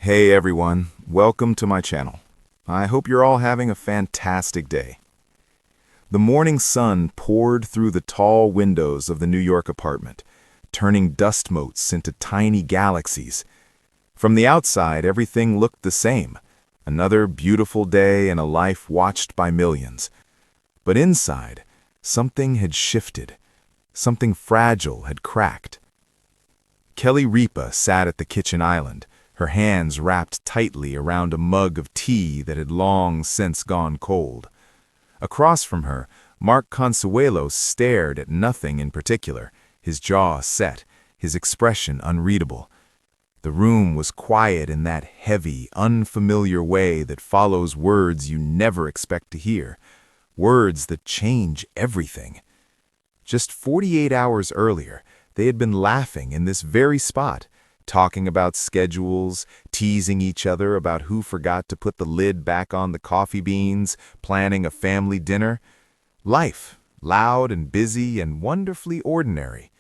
Hey everyone, welcome to my channel. I hope you're all having a fantastic day. The morning sun poured through the tall windows of the New York apartment, turning dust motes into tiny galaxies. From the outside, everything looked the same. Another beautiful day in a life watched by millions. But inside, something had shifted. Something fragile had cracked. Kelly Ripa sat at the kitchen island, her hands wrapped tightly around a mug of tea that had long since gone cold. Across from her, Mark Consuelos stared at nothing in particular, his jaw set, his expression unreadable. The room was quiet in that heavy, unfamiliar way that follows words you never expect to hear, words that change everything. Just 48 hours earlier, they had been laughing in this very spot, talking about schedules, teasing each other about who forgot to put the lid back on the coffee beans, planning a family dinner. Life, loud and busy and wonderfully ordinary.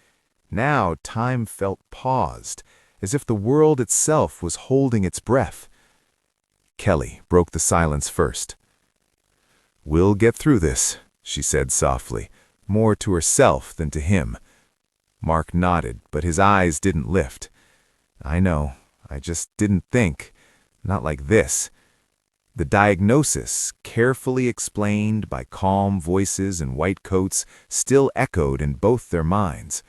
Now time felt paused, as if the world itself was holding its breath. Kelly broke the silence first. "We'll get through this," she said softly, more to herself than to him. Mark nodded, but his eyes didn't lift. "I know. I just didn't think. Not like this." The diagnosis, carefully explained by calm voices in white coats, still echoed in both their minds.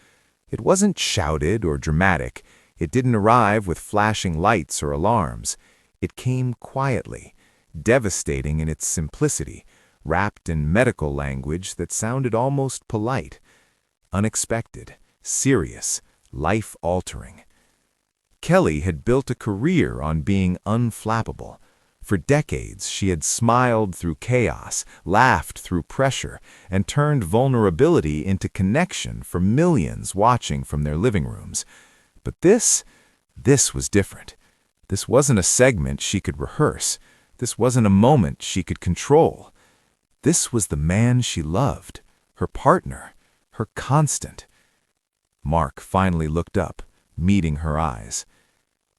It wasn't shouted or dramatic. It didn't arrive with flashing lights or alarms. It came quietly, devastating in its simplicity, wrapped in medical language that sounded almost polite. Unexpected, serious, life-altering. Kelly had built a career on being unflappable. For decades, she had smiled through chaos, laughed through pressure, and turned vulnerability into connection for millions watching from their living rooms. But this was different. This wasn't a segment she could rehearse. This wasn't a moment she could control. This was the man she loved, her partner, her constant. Mark finally looked up, meeting her eyes.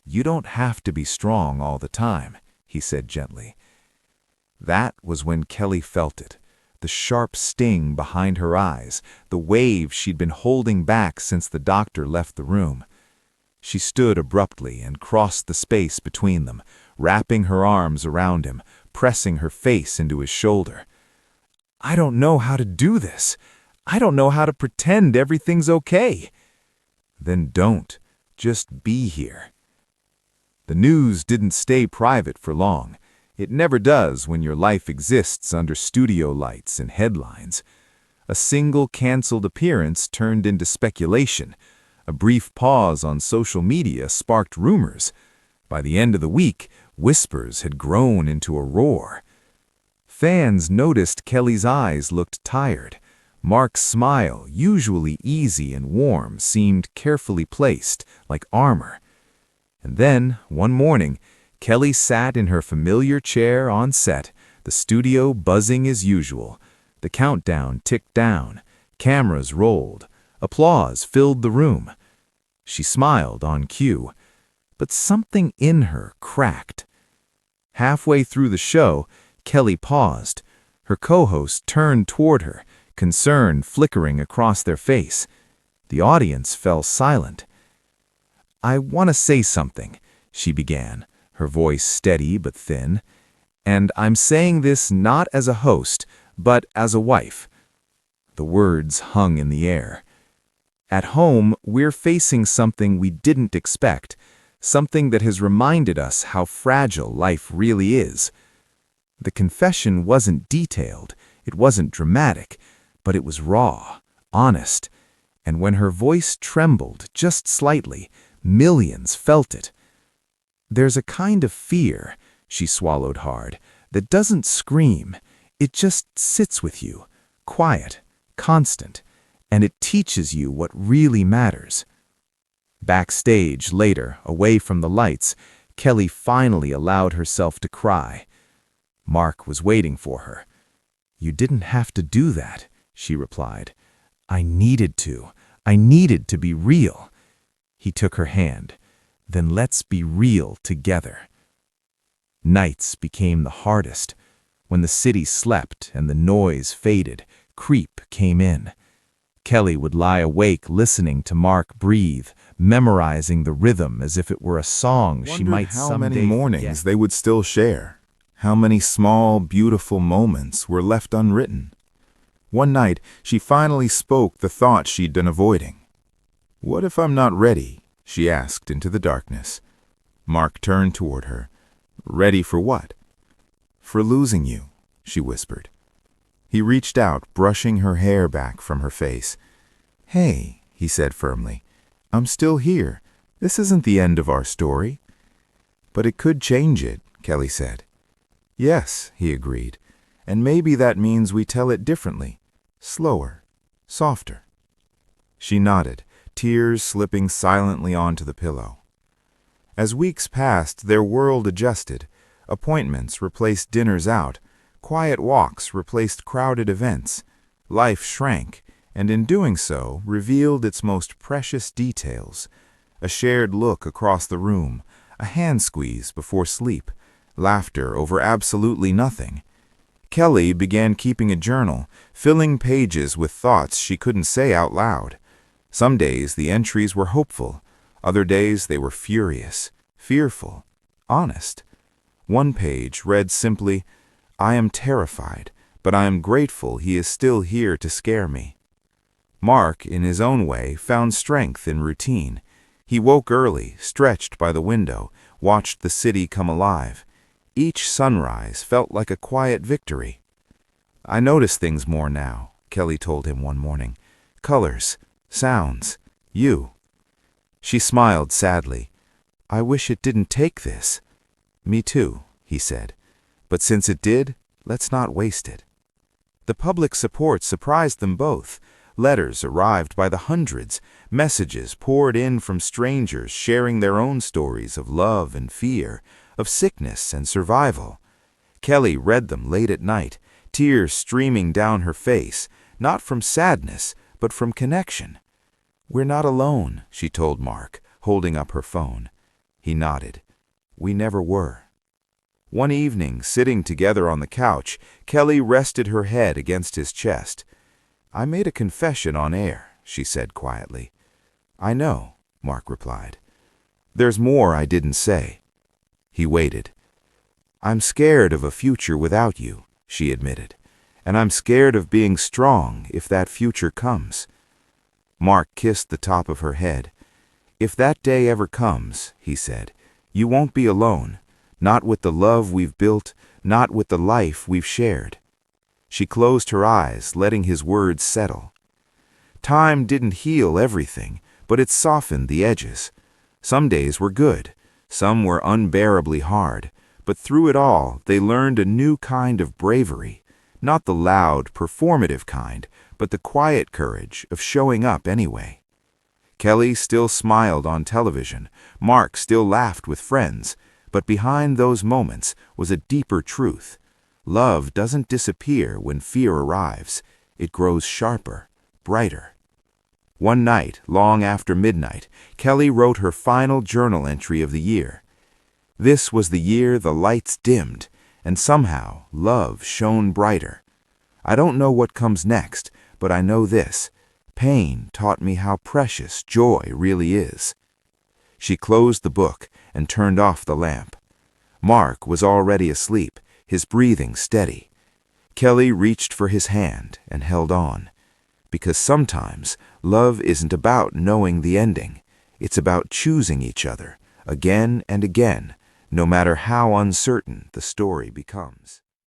"You don't have to be strong all the time," he said gently. That was when Kelly felt it, the sharp sting behind her eyes, the wave she'd been holding back since the doctor left the room. She stood abruptly and crossed the space between them, wrapping her arms around him, pressing her face into his shoulder. "I don't know how to do this. I don't know how to pretend everything's okay." "Then don't. Just be here." The news didn't stay private for long. It never does when your life exists under studio lights and headlines. A single canceled appearance turned into speculation. A brief pause on social media sparked rumors. By the end of the week, whispers had grown into a roar. Fans noticed Kelly's eyes looked tired. Mark's smile, usually easy and warm, seemed carefully placed, like armor. And then, one morning, Kelly sat in her familiar chair on set, the studio buzzing as usual. The countdown ticked down, cameras rolled, applause filled the room. She smiled on cue, but something in her cracked. Halfway through the show, Kelly paused. Her co-host turned toward her, concern flickering across their face. The audience fell silent. "I want to say something," she began, her voice steady but thin. "And I'm saying this not as a host, but as a wife." The words hung in the air. "At home, we're facing something we didn't expect, something that has reminded us how fragile life really is." The confession wasn't detailed, it wasn't dramatic, but it was raw, honest. And when her voice trembled just slightly, millions felt it. "There's a kind of fear," she swallowed hard, "that doesn't scream. It just sits with you, quiet, constant, and it teaches you what really matters." Backstage, later, away from the lights, Kelly finally allowed herself to cry. Mark was waiting for her. "You didn't have to do that," she replied. "I needed to. I needed to be real." He took her hand. Then let's be real together. Nights became the hardest. When the city slept and the noise faded, creep came in. Kelly would lie awake listening to Mark breathe, memorizing the rhythm as if it were a song she might someday how many mornings forget. they would still share. How many small, beautiful moments were left unwritten. One night, she finally spoke the thought she'd been avoiding. "What if I'm not ready?" she asked into the darkness. Mark turned toward her. "Ready for what?" "For losing you," she whispered. He reached out, brushing her hair back from her face. "Hey," he said firmly, "I'm still here. This isn't the end of our story." "But it could change it," Kelly said. "Yes," he agreed, "and maybe that means we tell it differently, slower, softer." She nodded, tears slipping silently onto the pillow. As weeks passed, their world adjusted. Appointments replaced dinners out. Quiet walks replaced crowded events. Life shrank, and in doing so, revealed its most precious details. A shared look across the room, a hand squeeze before sleep, laughter over absolutely nothing. Kelly began keeping a journal, filling pages with thoughts she couldn't say out loud. Some days the entries were hopeful, other days they were furious, fearful, honest. One page read simply, "I am terrified, but I am grateful he is still here to scare me." Mark, in his own way, found strength in routine. He woke early, stretched by the window, watched the city come alive. Each sunrise felt like a quiet victory. "I notice things more now," Kelly told him one morning. "Colors, sounds, you." She smiled sadly. "I wish it didn't take this." "Me too," he said. "But since it did, let's not waste it." The public support surprised them both. Letters arrived by the hundreds. Messages poured in from strangers sharing their own stories of love and fear, of sickness and survival. Kelly read them late at night, tears streaming down her face, not from sadness, but from connection. "We're not alone," she told Mark, holding up her phone. He nodded. "We never were." One evening, sitting together on the couch, Kelly rested her head against his chest. "I made a confession on air," she said quietly. "I know," Mark replied. "There's more I didn't say." He waited. "I'm scared of a future without you," she admitted, "and I'm scared of being strong if that future comes." Mark kissed the top of her head. "If that day ever comes," he said, "you won't be alone. Not with the love we've built, not with the life we've shared." She closed her eyes, letting his words settle. Time didn't heal everything, but it softened the edges. Some days were good, some were unbearably hard, but through it all they learned a new kind of bravery, not the loud, performative kind, but the quiet courage of showing up anyway. Kelly still smiled on television, Mark still laughed with friends, but behind those moments was a deeper truth. Love doesn't disappear when fear arrives. It grows sharper, brighter. One night, long after midnight, Kelly wrote her final journal entry of the year. This was the year the lights dimmed, and somehow love shone brighter. "I don't know what comes next, but I know this. Pain taught me how precious joy really is." She closed the book and turned off the lamp. Mark was already asleep, his breathing steady. Kelly reached for his hand and held on. Because sometimes love isn't about knowing the ending. It's about choosing each other, again and again, no matter how uncertain the story becomes.